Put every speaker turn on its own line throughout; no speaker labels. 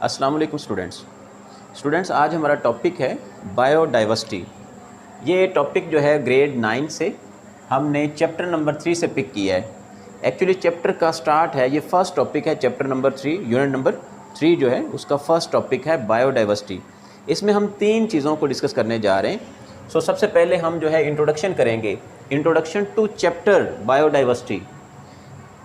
अस्सलाम वालेकुम स्टूडेंट्स आज हमारा टॉपिक है बायोडाइवर्सिटी। ये टॉपिक जो है ग्रेड 9 से हमने चैप्टर नंबर 3 से पिक किया है। एक्चुअली चैप्टर का स्टार्ट है, ये फर्स्ट टॉपिक है चैप्टर नंबर 3, यूनिट नंबर 3 जो है उसका फर्स्ट टॉपिक है बायोडाइवर्सिटी। इसमें हम 3 चीज़ों को डिस्कस करने जा रहे हैं। सबसे पहले हम जो है इंट्रोडक्शन करेंगे, इंट्रोडक्शन टू चैप्टर बायोडाइवर्सिटी।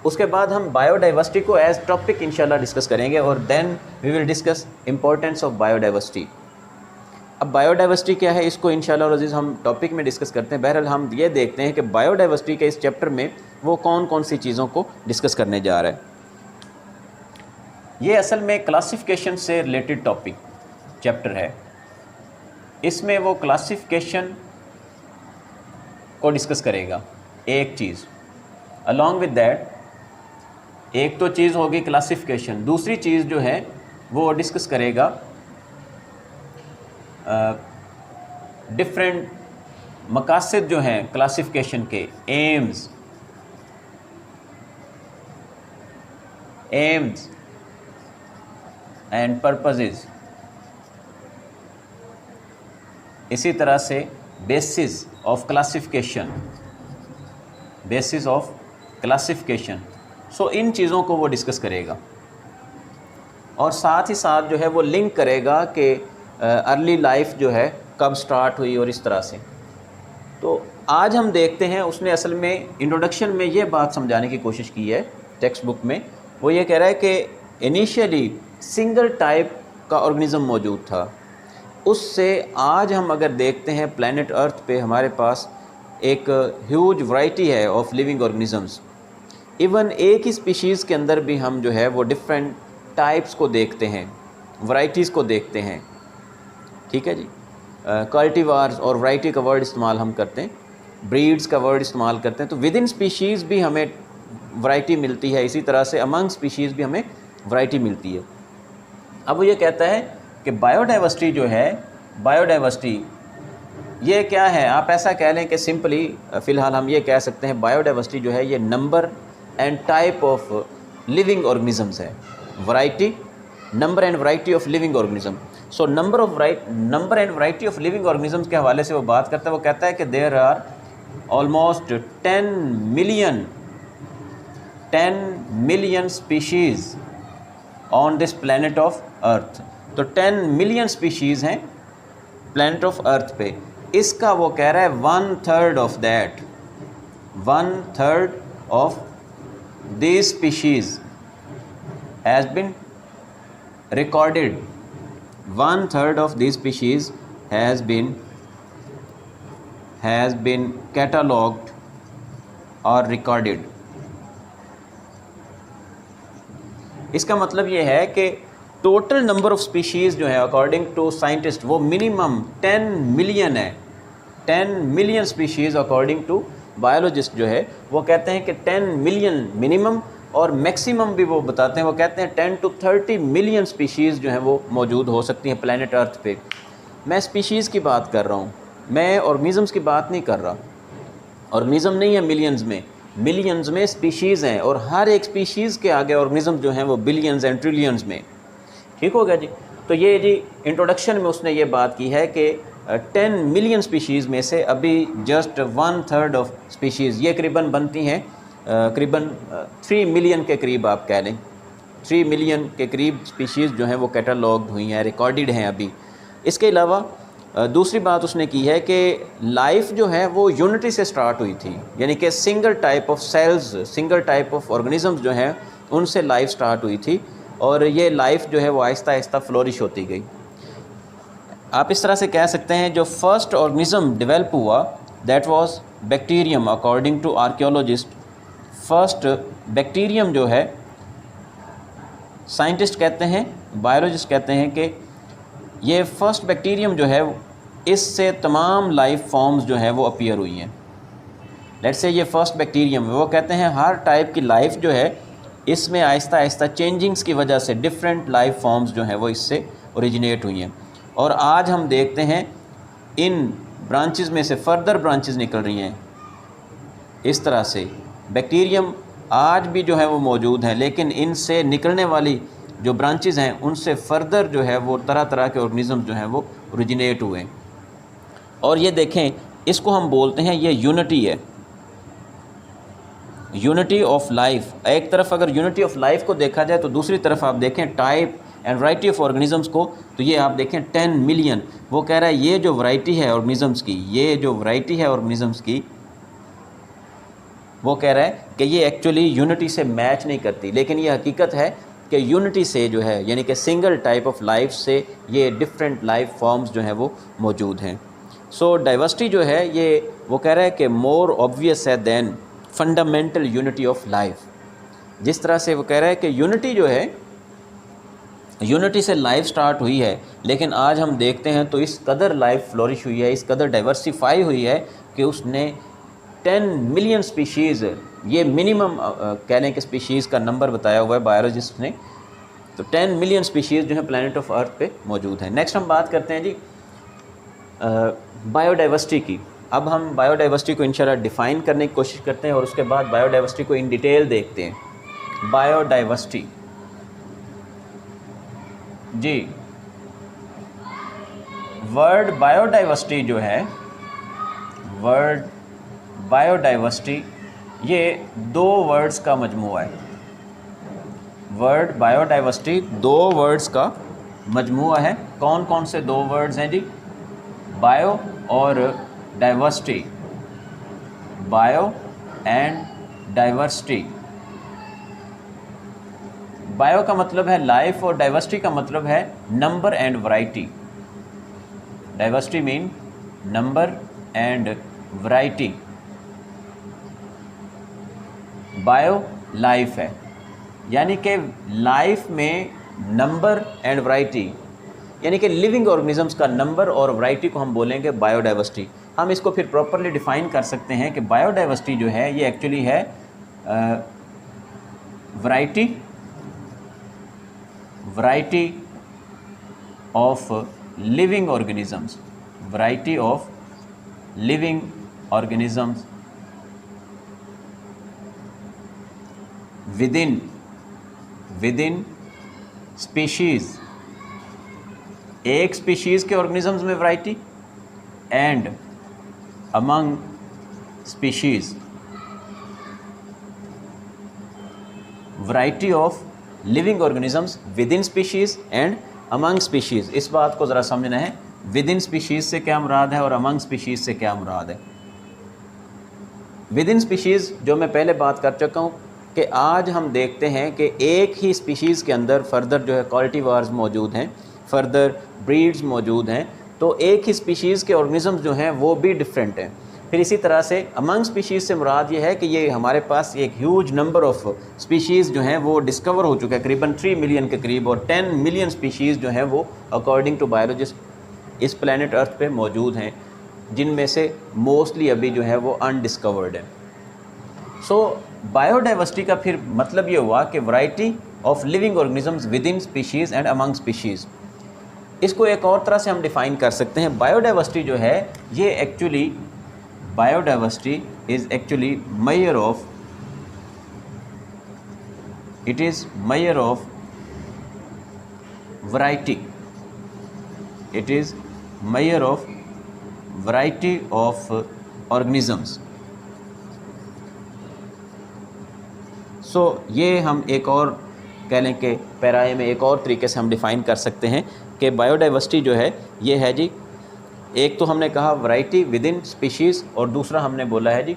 उसके बाद हम बायोडाइवर्सिटी को एज टॉपिक इंशाल्लाह डिस्कस करेंगे और then we will discuss importance of biodiversity. अब बायोडाइवर्सिटी क्या है, इसको इंशाल्लाह अज़ीज़ हम टॉपिक में डिस्कस करते हैं। बहरहाल हम ये देखते हैं कि बायोडाइवर्सिटी के इस चैप्टर में वो कौन कौन सी चीज़ों को डिस्कस करने जा रहा है। ये असल में क्लासिफिकेशन से रिलेटेड टॉपिक चैप्टर है। इसमें वो क्लासिफिकेशन को डिस्कस करेगा एक चीज़। अलॉन्ग विद दैट एक तो चीज़ होगी क्लासिफिकेशन, दूसरी चीज़ जो है वो डिस्कस करेगा डिफरेंट मकासद जो हैं क्लासिफिकेशन के, एम्स एंड पर्पसेस। इसी तरह से बेसिस ऑफ क्लासिफिकेशन। इन चीज़ों को वो डिस्कस करेगा और साथ ही साथ जो है वो लिंक करेगा कि अर्ली लाइफ जो है कब स्टार्ट हुई और इस तरह से। तो आज हम देखते हैं, उसने असल में इंट्रोडक्शन में ये बात समझाने की कोशिश की है टेक्स्ट बुक में। वो ये कह रहा है कि इनिशियली सिंगल टाइप का ऑर्गेनिज़म मौजूद था, उससे आज हम अगर देखते हैं प्लैनेट अर्थ पे हमारे पास एक ह्यूज वैरायटी है ऑफ लिविंग ऑर्गेनिजम्स। इवन एक ही स्पीशीज़ के अंदर भी हम जो है वो डिफरेंट टाइप्स को देखते हैं, वैरायटीज़ को देखते हैं। ठीक है जी, कल्टीवार्स और वैरायटी का वर्ड इस्तेमाल हम करते हैं, ब्रीड्स का वर्ड इस्तेमाल करते हैं। तो विद इन स्पीशीज़ भी हमें वैरायटी मिलती है, इसी तरह से अमंग स्पीशीज़ भी हमें वैरायटी मिलती है। अब वो ये कहता है कि बायोडाइवर्सिटी जो है, बायोडाइवर्सिटी ये क्या है। आप ऐसा कह लें कि सिंपली फ़िलहाल हम ये कह सकते हैं बायोडाइवर्सिटी जो है ये number and type of living organisms है। Variety, number and variety of living organism. Number and variety of living organisms के हवाले से वो बात करता है। वो कहता है कि there are almost 10 million species on this planet of earth. तो 10 मिलियन स्पीशीज़ हैं प्लैनेट ऑफ अर्थ पे। इसका वो कह रहा है 1/3 of that, 1/3 of this species has been recorded, 1/3 of this species has been catalogued और रिकॉर्डेड। इसका मतलब ये है कि टोटल नंबर ऑफ़ स्पीशीज़ जो है अकॉर्डिंग टू साइंटिस्ट वो मिनिमम 10 मिलियन है। 10 million species according to biologist जो है वो कहते हैं कि 10 मिलियन मिनिमम और मैक्सिमम भी वो बताते हैं। वो कहते हैं 10 to 30 मिलियन स्पीशीज़ जो हैं वो मौजूद हो सकती हैं प्लैनेट अर्थ पे। मैं स्पीशीज़ की बात कर रहा हूँ, मैं ऑर्गेनिज़म्स की बात नहीं कर रहा। ऑर्गेनिज़म नहीं है मिलियंस में स्पीशीज़ हैं और हर एक स्पीशीज़ के आगे ऑर्गेनिज़म जो हैं वो बिलियंस एंड ट्रिलियंस में। ठीक हो गया जी। तो ये जी इंट्रोडक्शन में उसने ये बात की है कि 10 मिलियन स्पीशीज़ में से अभी जस्ट 1/3 ऑफ स्पीशीज़, ये करीबन बनती हैं करीबन 3 मिलियन के करीब, आप कह लें 3 मिलियन के करीब स्पीशीज़ जो हैं वो कैटालॉग्ड हुई हैं, रिकॉर्डेड हैं अभी। इसके अलावा दूसरी बात उसने की है कि लाइफ जो है वो यूनिटी से स्टार्ट हुई थी, यानी कि single type of cells, single type of organisms जो हैं उनसे लाइफ स्टार्ट हुई थी और ये लाइफ जो है वो आहिस्ता आहिस्ता फ्लोरिश होती गई। आप इस तरह से कह सकते हैं जो फर्स्ट ऑर्गेनिज़म डेवलप हुआ that was bacterium according to archaeologist. First bacterium जो है साइंटिस्ट कहते हैं, बायोलॉजिस्ट कहते हैं कि ये फर्स्ट बैक्टीरियम जो है इससे तमाम लाइफ फॉर्म्स जो है वो अपीयर हुई हैं। लेट्स से ये फर्स्ट बैक्टीरियम है, वो कहते हैं हर टाइप की लाइफ जो है इसमें आहिस्ता आहिस्ता चेंजिंग्स की वजह से डिफरेंट लाइफ फॉर्म्स जो हैं वो इससे ओरिजिनेट हुई हैं। और आज हम देखते हैं इन ब्रांचेस में से फर्दर ब्रांचेस निकल रही हैं। इस तरह से बैक्टीरियम आज भी जो है वो मौजूद हैं, लेकिन इनसे निकलने वाली जो ब्रांचेज़ हैं उनसे फर्दर जो है वो तरह तरह के ऑर्गेनिज़म जो हैं वो ओरिजिनेट हुए। और ये देखें, इसको हम बोलते हैं, ये यूनिटी है, यूनिटी ऑफ लाइफ। एक तरफ अगर यूनिटी ऑफ लाइफ को देखा जाए तो दूसरी तरफ आप देखें type and variety of organisms को, तो ये आप देखें 10 मिलियन। वो कह रहा है ये जो वैरायटी है ऑर्गेनिज़म्स की, ये जो वैरायटी है ऑर्गेनिज़म्स की, वो कह रहा है कि ये एक्चुअली यूनिटी से मैच नहीं करती, लेकिन ये हकीकत है कि यूनिटी से जो है, यानी कि सिंगल टाइप ऑफ लाइफ से ये डिफरेंट लाइफ फॉर्म्स जो हैं वो मौजूद हैं। सो डाइवर्सिटी जो है ये वो कह रहा है कि मोर ऑब्वियस है than fundamental unity of life. जिस तरह से वो कह रहा है कि यूनिटी जो है, यूनिटी से लाइफ स्टार्ट हुई है, लेकिन आज हम देखते हैं तो इस कदर लाइफ फ्लोरिश हुई है, इस कदर डाइवर्सिफाई हुई है कि उसने 10 मिलियन स्पीशीज़, ये मिनिमम कह लें कि स्पीशीज़ का नंबर बताया हुआ है बायोलॉजिस्ट ने, तो 10 मिलियन स्पीशीज़ जो है प्लैनेट ऑफ अर्थ पे मौजूद हैं। नेक्स्ट हम बात करते हैं जी बायोडाइवर्सिटी की। अब हम बायोडाइवर्सिटी को इंशाल्लाह डिफ़ाइन करने की कोशिश करते हैं और उसके बाद बायोडाइवर्सिटी को इन डिटेल देखते हैं। बायोडाइवर्सिटी जी, वर्ड बायोडाइवर्सिटी जो है, वर्ड बायोडाइवर्सिटी ये दो वर्ड्स का मजमूआ है। वर्ड बायोडाइवर्सिटी दो वर्ड्स का मजमूआ है। कौन कौन से दो वर्ड्स हैं जी? बायो और diversity, bio and diversity. Bio का मतलब है लाइफ और डाइवर्सिटी का मतलब है number and variety. Diversity mean number and variety. Bio life है, यानी कि लाइफ में नंबर एंड वैरायटी, यानी कि लिविंग ऑर्गेनिजम्स का नंबर और वैरायटी को हम बोलेंगे बायोडाइवर्सिटी। हम इसको फिर प्रॉपरली डिफ़ाइन कर सकते हैं कि बायोडाइवर्सिटी जो है ये एक्चुअली है variety of living organisms, variety of living organisms within species, एक स्पीशीज़ के ऑर्गेनिजम्स में variety, and among species, variety of living organisms within species and among species. इस बात को ज़रा समझना है, विदिन स्पीशीज़ से क्या मुराद है और अमंग स्पीशीज़ से क्या मुराद है। विदिन स्पीशीज़ जो मैं पहले बात कर चुका हूँ कि आज हम देखते हैं कि एक ही स्पीशीज़ के अंदर फर्दर जो है कल्टीवार्स मौजूद हैं, फर्दर ब्रीड्स मौजूद हैं, तो एक ही स्पीशीज़ के ऑर्गेनिजम्स जो हैं वो भी डिफरेंट हैं। फिर इसी तरह से अमंग स्पीशीज़ से मुराद ये है कि ये हमारे पास एक ह्यूज नंबर ऑफ़ स्पीशीज़ जो हैं वो डिस्कवर हो चुका है, करीबन 3 मिलियन के करीब, और 10 मिलियन स्पीशीज़ जो हैं वो अकॉर्डिंग टू बायोलॉजिस्ट इस प्लैनेट अर्थ पे मौजूद हैं, जिनमें से मोस्टली अभी जो है वो अनडिस्कवर्ड है। सो बायोडाइवर्सिटी का फिर मतलब ये हुआ कि variety of living organisms within species and among species. इसको एक और तरह से हम डिफ़ाइन कर सकते हैं, बायोडाइवर्सिटी जो है ये actually, biodiversity is actually measure of, it is measure of variety, it is measure of variety of organisms. So ये हम एक और कह लें कि पैराए में एक और तरीके से हम डिफ़ाइन कर सकते हैं कि बायोडाइवर्सिटी जो है ये है जी, एक तो हमने कहा वैरायटी विदिन स्पीशीज़ और दूसरा हमने बोला है जी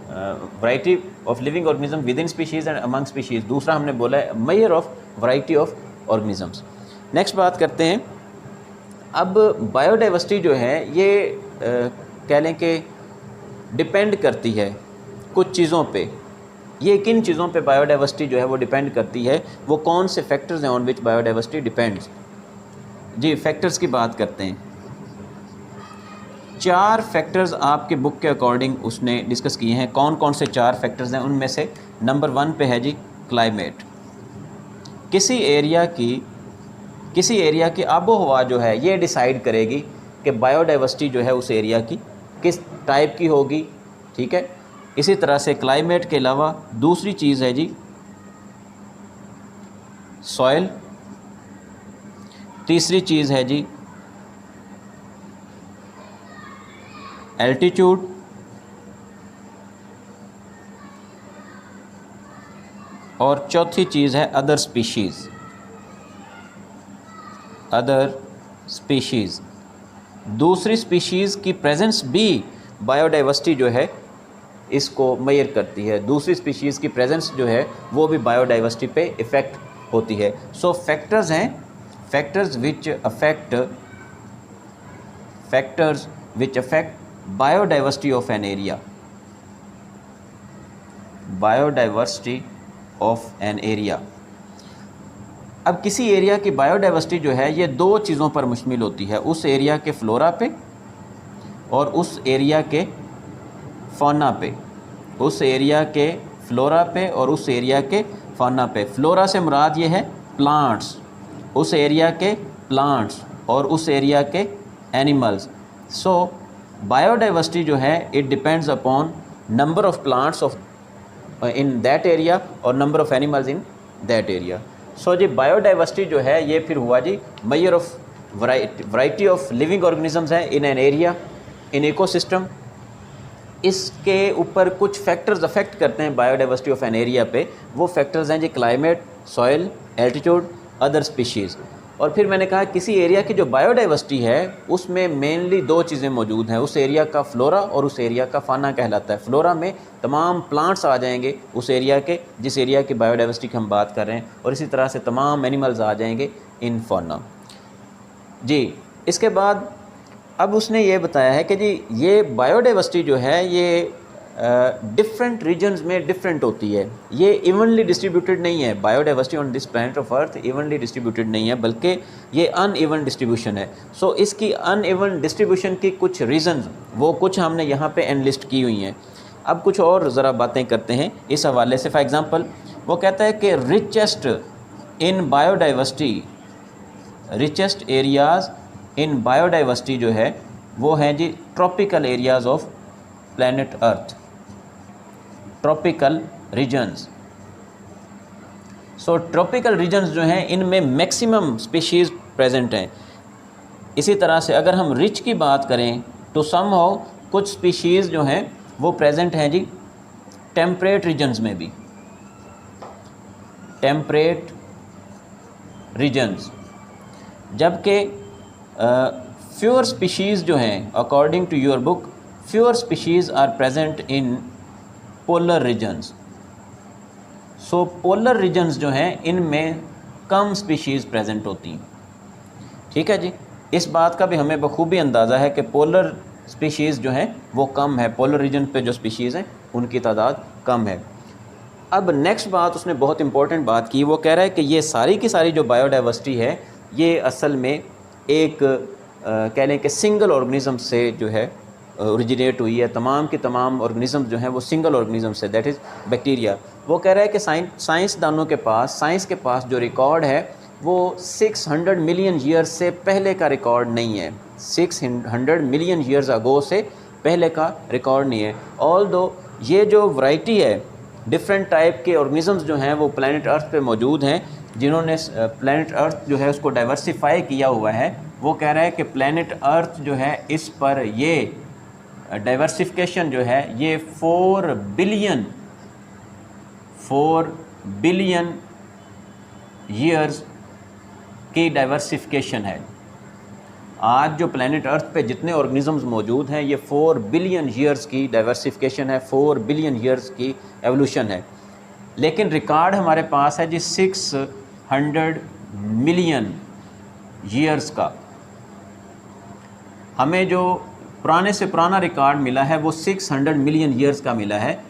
variety of living organism within species and among species, दूसरा हमने बोला है measure of variety of organisms. Next बात करते हैं, अब बायोडाइवर्सिटी जो है ये कह लें कि डिपेंड करती है कुछ चीज़ों पे। ये किन चीज़ों पे बायोडाइवर्सिटी जो है वो डिपेंड करती है, वो कौन से फैक्टर्स हैं ऑन विच बायोडाइवर्सिटी डिपेंड्स। जी फैक्टर्स की बात करते हैं। 4 फैक्टर्स आपके बुक के अकॉर्डिंग उसने डिस्कस किए हैं। कौन कौन से 4 फैक्टर्स हैं? उनमें से नंबर 1 पे है जी क्लाइमेट। किसी एरिया की आबो हवा जो है ये डिसाइड करेगी कि बायोडाइवर्सिटी जो है उस एरिया की किस टाइप की होगी, ठीक है। इसी तरह से क्लाइमेट के अलावा दूसरी चीज़ है जी सॉइल, तीसरी चीज़ है जी एल्टीट्यूड, और चौथी चीज़ है अदर स्पीशीज़। अदर स्पीशीज़, दूसरी स्पीशीज़ की प्रेजेंस भी बायोडाइवर्सिटी जो है इसको मेजर करती है। दूसरी स्पीशीज़ की प्रेजेंस जो है वो भी बायोडाइवर्सिटी पे इफ़ेक्ट होती है। सो फैक्टर्स हैं, factors which affect biodiversity of an area, biodiversity of an area. अब किसी एरिया की बायोडाइवर्सिटी जो है ये दो चीज़ों पर मुश्तमिल होती है, उस एरिया के फ्लोरा पे और उस एरिया के फौना पे, उस एरिया के फ्लोरा पे और उस एरिया के फौना पे। फ्लोरा से मुराद ये है प्लांट्स, उस एरिया के प्लांट्स और उस एरिया के एनिमल्स। सो बायोडाइवर्सिटी जो है it depends upon number of plants of in that area और number of animals in that area. So जी बायोडाइवर्सिटी जो है ये फिर हुआ जी measure of variety of living organisms हैं in an area, in ecosystem. इसके ऊपर कुछ फैक्टर्स अफेक्ट करते हैं बायोडाइवर्सिटी ऑफ एन एरिया पे। वो फैक्टर्स हैं जी climate, soil, altitude, other species. और फिर मैंने कहा किसी एरिया की जो बायोडाइवर्सिटी है उसमें मेनली दो चीज़ें मौजूद हैं, उस एरिया का फ्लोरा और उस एरिया का फाना कहलाता है। फ्लोरा में तमाम प्लांट्स आ जाएंगे उस एरिया के, जिस एरिया की बायोडाइवर्सिटी की हम बात कर रहे हैं, और इसी तरह से तमाम एनिमल्स आ जाएंगे इन फाना जी। इसके बाद अब उसने ये बताया है कि जी ये बायोडाइवर्सिटी जो है ये डिफरेंट रीजन्स में डिफरेंट होती है, ये इवनली डिस्ट्रीब्यूटेड नहीं है। Biodiversity on this planet of earth evenly distributed नहीं है, बल्कि ये अनइवन डिस्ट्रीब्यूशन है। सो इसकी अनइवन डिस्ट्रीब्यूशन की कुछ रीजन्स वो कुछ हमने यहाँ पे एनलिस्ट की हुई हैं। अब कुछ और ज़रा बातें करते हैं इस हवाले से। फॉर एग्ज़ाम्पल वो कहता है कि richest in biodiversity, richest areas in biodiversity जो है वो हैं जी tropical areas of planet earth, tropical regions. So tropical regions जो हैं इनमें मैक्सिमम स्पीशीज़ प्रेजेंट हैं। इसी तरह से अगर हम रिच की बात करें तो समहाउ कुछ स्पीशीज़ जो हैं वो प्रेजेंट हैं जी टेम्परेट रीजन्स में भी, टेम्परेट रीजन्स। जबकि फ्यूअर स्पीशीज़ जो हैं according to your book, fewer species are present in polar regions. So polar regions जो हैं इनमें कम स्पीशीज़ प्रेजेंट होती हैं। ठीक है जी, इस बात का भी हमें बखूबी अंदाज़ा है कि पोलर स्पीशीज़ जो हैं वो कम है, पोलर रीजन पे जो स्पीशीज़ हैं उनकी तादाद कम है। अब नेक्स्ट बात उसने बहुत इंपॉर्टेंट बात की, वो कह रहा है कि ये सारी की सारी जो बायोडाइवर्सिटी है ये असल में एक कह लें कि सिंगल ऑर्गेनिज़म से जो है ओरिजिनेट हुई है। तमाम के तमाम ऑर्गेनिज़म जो हैं वो सिंगल ऑर्गेनिज़म से, दैट इज़ बैक्टीरिया। वो कह रहा है कि साइंसदानों के पास, साइंस के पास जो रिकॉर्ड है वो 600 मिलियन ईयर्स से पहले का रिकॉर्ड नहीं है, 600 मिलियन ईयर्स अगो से पहले का रिकॉर्ड नहीं है। ऑल दो ये जो वैरायटी है, डिफरेंट टाइप के ऑर्गेनिज़म्स जो हैं वो प्लैनेट अर्थ पे मौजूद हैं, जिन्होंने प्लैनेट अर्थ जो है उसको डाइवर्सिफाई किया हुआ है। वो कह रहा है कि प्लैनेट अर्थ जो है इस पर ये डाइवर्सिफिकेशन जो है ये 4 बिलियन ईयर्स की डाइवर्सिफिकेशन है। आज जो प्लैनेट अर्थ पे जितने ऑर्गेनिज़म्स मौजूद हैं ये 4 बिलियन ईयर्स की डाइवर्सिफिकेशन है, 4 बिलियन ईयर्स की एवोल्यूशन है। लेकिन रिकॉर्ड हमारे पास है जी 600 मिलियन ईयर्स का। हमें जो पुराने से पुराना रिकॉर्ड मिला है वो 600 मिलियन ईयर्स का मिला है।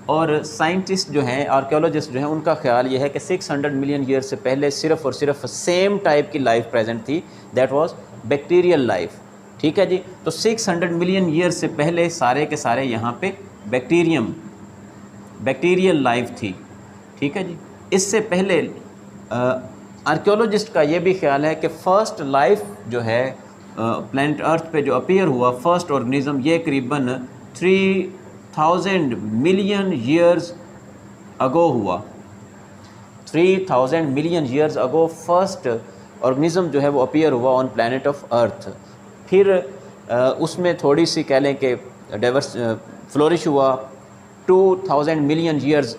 और साइंटिस्ट जो हैं, आर्कियोलॉजिस्ट जो हैं, उनका ख्याल ये है कि 600 मिलियन ईयर्स से पहले सिर्फ़ और सिर्फ सेम टाइप की लाइफ प्रेजेंट थी, दैट वाज बैक्टीरियल लाइफ। ठीक है जी, तो 600 मिलियन ईयर्स से पहले सारे के सारे यहाँ पे बैक्टीरियल लाइफ थी। ठीक है जी, इससे पहले आर्कियोलॉजिस्ट का ये भी ख्याल है कि फ़र्स्ट लाइफ जो है प्लैनेट अर्थ पे जो अपीयर हुआ, फर्स्ट ऑर्गेनिज़म, ये करीबन 3000 मिलियन ईयर्स अगो हुआ। 3000 million years ago first organism जो है वो अपीयर हुआ ऑन प्लैनेट ऑफ अर्थ। फिर उसमें थोड़ी सी कह लें कि डाइवर्स फ्लोरिश हुआ 2000 मिलियन ईयर्स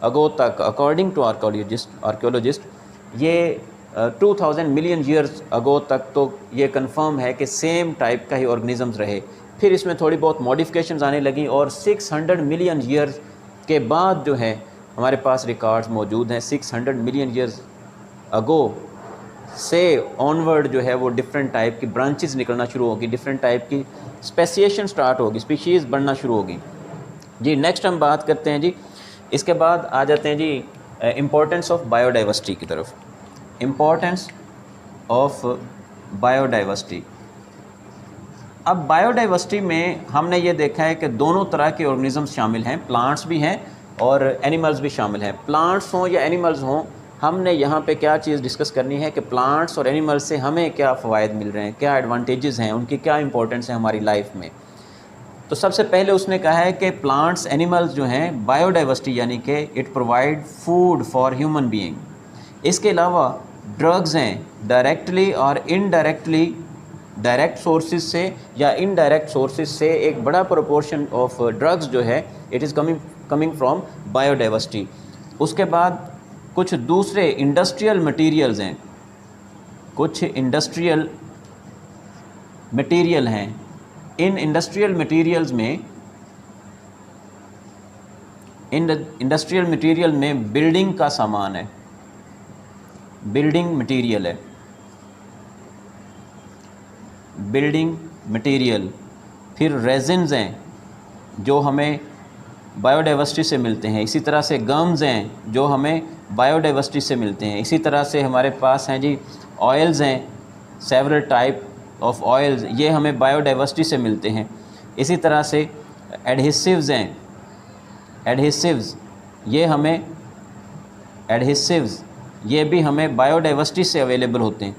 अगो तक, अकॉर्डिंग टू आर्कियोलॉजिस्ट ये 2000 मिलियन ईयर्स अगो तक तो ये कंफर्म है कि सेम टाइप का ही ऑर्गेनिजम्स रहे। फिर इसमें थोड़ी बहुत मॉडिफिकेशंस आने लगी और 600 मिलियन ईयर्स के बाद जो है हमारे पास रिकॉर्ड्स मौजूद हैं। 600 मिलियन ईयर्स अगो से ऑनवर्ड जो है वो डिफरेंट टाइप की ब्रांचेस निकलना शुरू होगी, डिफरेंट टाइप की स्पेसिएशन स्टार्ट होगी, स्पीशीज़ बनना शुरू होगी। जी नेक्स्ट हम बात करते हैं जी, इसके बाद आ जाते हैं जी इम्पोर्टेंस ऑफ बायोडाइवर्सिटी की तरफ। Importance of biodiversity. अब बायोडाइवर्सिटी में हमने ये देखा है कि दोनों तरह के ऑर्गेनिजम्स शामिल हैं, प्लांट्स भी हैं और एनिमल्स भी शामिल हैं। प्लांट्स हों या एनिमल्स हों, हमने यहाँ पे क्या चीज़ डिस्कस करनी है कि प्लांट्स और एनिमल्स से हमें क्या फ़वाइद मिल रहे हैं, क्या एडवांटेजेस हैं, उनकी क्या इंपॉर्टेंस है हमारी लाइफ में। तो सबसे पहले उसने कहा है कि प्लांट्स एनिमल्स जो हैं बायोडाइवर्सिटी यानी कि it provide food for human being. इसके अलावा ड्रग्स हैं, डायरेक्टली और इनडायरेक्टली, डायरेक्ट सोर्सेज से या इनडायरेक्ट सोर्सेज से एक बड़ा प्रोपोर्शन ऑफ ड्रग्स जो है it is coming from biodiversity. उसके बाद कुछ दूसरे इंडस्ट्रियल मटेरियल्स हैं, कुछ इंडस्ट्रियल मटेरियल हैं। इन इंडस्ट्रियल मटेरियल्स में बिल्डिंग का सामान है, बिल्डिंग मटेरियल है, बिल्डिंग मटेरियल। फिर रेजिन्स हैं जो हमें बायोडाइवर्सिटी से मिलते हैं। इसी तरह से गम्स हैं जो हमें बायोडाइवर्सिटी से मिलते हैं। इसी तरह से हमारे पास हैं जी ऑयल्स हैं, सेवरल टाइप ऑफ ऑयल्स, ये हमें बायोडाइवर्सिटी से मिलते हैं। इसी तरह से एडहेसिव्स हैं, एडहेसिव्स ये भी हमें बायोडाइवर्सिटी से अवेलेबल होते हैं।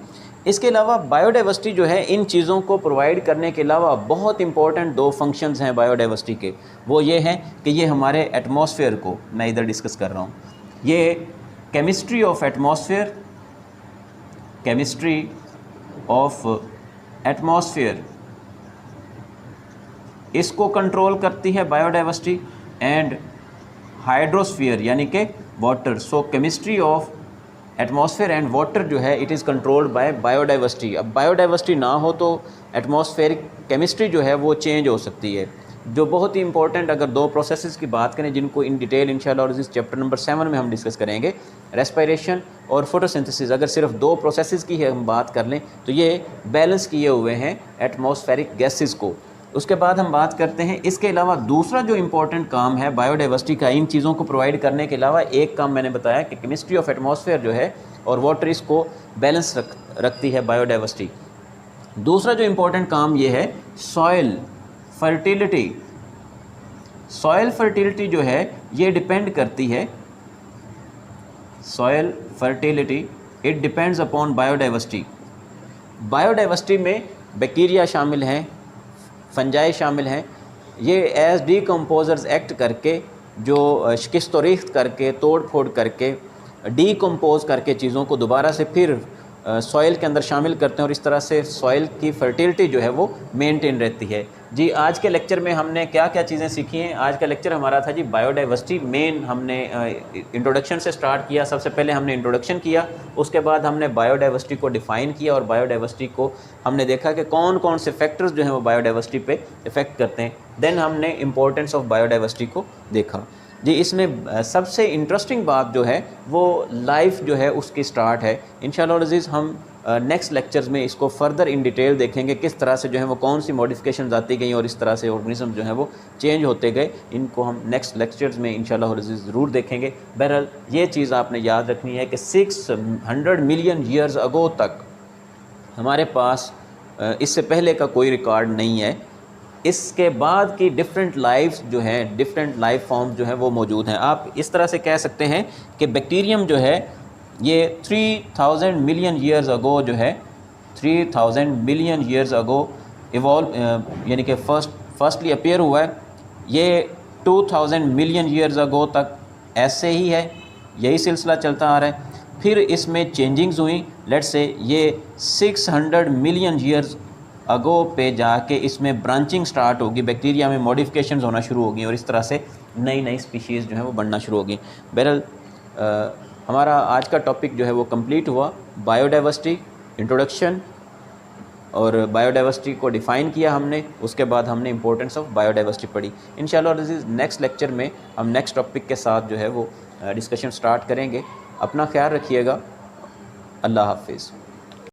इसके अलावा बायोडाइवर्सिटी जो है इन चीज़ों को प्रोवाइड करने के अलावा बहुत इंपॉर्टेंट दो फंक्शंस हैं बायोडाइवर्सिटी के। वो ये हैं कि ये हमारे एटमॉस्फेयर को, मैं इधर डिस्कस कर रहा हूँ, ये chemistry of atmosphere, chemistry of atmosphere इसको कंट्रोल करती है बायोडाइवर्सिटी, एंड हाइड्रोस्फीयर यानी कि water. So chemistry of atmosphere and water जो है it is controlled by biodiversity. अब बायोडाइवर्सिटी ना हो तो एटमॉस्फेरिक केमिस्ट्री जो है वो चेंज हो सकती है, जो बहुत ही इंपॉर्टेंट अगर दो प्रोसेसेस की बात करें जिनको इन डिटेल इंशाल्लाह इस चैप्टर नंबर 7 में हम डिस्कस करेंगे, रेस्पिरेशन और फोटोसिंथेसिस। अगर सिर्फ दो प्रोसेसेस की हम बात कर लें तो ये बैलेंस किए हुए हैं एटमॉस्फेरिक गैसेस को। उसके बाद हम बात करते हैं इसके अलावा दूसरा जो इम्पोर्टेंट काम है बायोडाइवर्सिटी का, इन चीज़ों को प्रोवाइड करने के अलावा एक काम मैंने बताया कि केमिस्ट्री ऑफ एटमॉस्फेयर जो है और वाटर इसको बैलेंस रखती है बायोडाइवर्सिटी। दूसरा जो इम्पोर्टेंट काम ये है सॉइल फर्टिलिटी। सॉइल फर्टिलिटी जो है ये डिपेंड करती है, soil fertility it depends upon biodiversity. Biodiversity में बैक्टीरिया शामिल हैं, फंजाई शामिल हैं, ये एज डीकम्पोजर्स एक्ट करके जो शिकस्त और रेख्त करके तोड़ फोड़ करके डीकम्पोज करके चीज़ों को दोबारा से फिर सॉइल के अंदर शामिल करते हैं और इस तरह से सॉइल की फर्टिलिटी जो है वो मेंटेन रहती है। जी आज के लेक्चर में हमने क्या क्या चीज़ें सीखी हैं? आज का लेक्चर हमारा था जी बायोडाइवर्सिटी। मेन हमने इंट्रोडक्शन से स्टार्ट किया। सबसे पहले हमने इंट्रोडक्शन किया, उसके बाद हमने बायोडाइवर्सिटी को डिफ़ाइन किया और बायोडाइवर्सिटी को हमने देखा कि कौन कौन से फैक्टर्स जो हैं वो बायोडाइवर्सिटी पे इफ़ेक्ट करते हैं। देन हमने इंपॉर्टेंस ऑफ बायोडाइवर्सिटी को देखा। जी इसमें सबसे इंटरेस्टिंग बात जो है वो लाइफ जो है उसकी स्टार्ट है। इंशाअल्लाह अज़ीज़ हम नेक्स्ट लेक्चर्स में इसको फर्दर इन डिटेल देखेंगे, किस तरह से जो है वो कौन सी मॉडिफिकेशंस आती गई और इस तरह से ऑर्गेनिज्म जो है वो चेंज होते गए। इनको हम नेक्स्ट लेक्चर्स में इंशाअल्लाह अज़ीज़ ज़रूर देखेंगे। बहरहाल ये चीज़ आपने याद रखनी है कि 600 मिलियन ईयर्स अगो तक हमारे पास इससे पहले का कोई रिकॉर्ड नहीं है। इसके बाद की डिफरेंट लाइफ्स जो हैं, डिफरेंट लाइफ फॉर्म्स जो हैं वो मौजूद हैं। आप इस तरह से कह सकते हैं कि बैक्टीरियम जो है ये 3000 मिलियन ईयर्स अगो जो है 3000 मिलियन ईयर्स अगो इवॉल्व यानी कि फर्स्टली अपीयर हुआ है। ये 2000 मिलियन ईयर्स अगो तक ऐसे ही है यही सिलसिला चलता आ रहा है। फिर इसमें चेंजिंग्स हुई, लेट्स से ये 600 मिलियन ईयर्स अगो पे जाके इसमें ब्रांचिंग स्टार्ट होगी, बैक्टीरिया में मॉडिफिकेशंस होना शुरू होगी और इस तरह से नई नई स्पीशीज़ जो है वो बढ़ना शुरू होगी। बहरहाल हमारा आज का टॉपिक जो है वो कंप्लीट हुआ, बायोडाइवर्सिटी इंट्रोडक्शन, और बायोडाइवर्सिटी को डिफ़ाइन किया हमने, उसके बाद हमने इंपॉर्टेंस ऑफ बायोडाइवर्सिटी पढ़ी। इंशाल्लाह दिस इज़ नेक्स्ट लेक्चर में हम नेक्स्ट टॉपिक के साथ जो है वो डिस्कशन स्टार्ट करेंगे। अपना ख्याल रखिएगा। अल्लाह हाफिज़।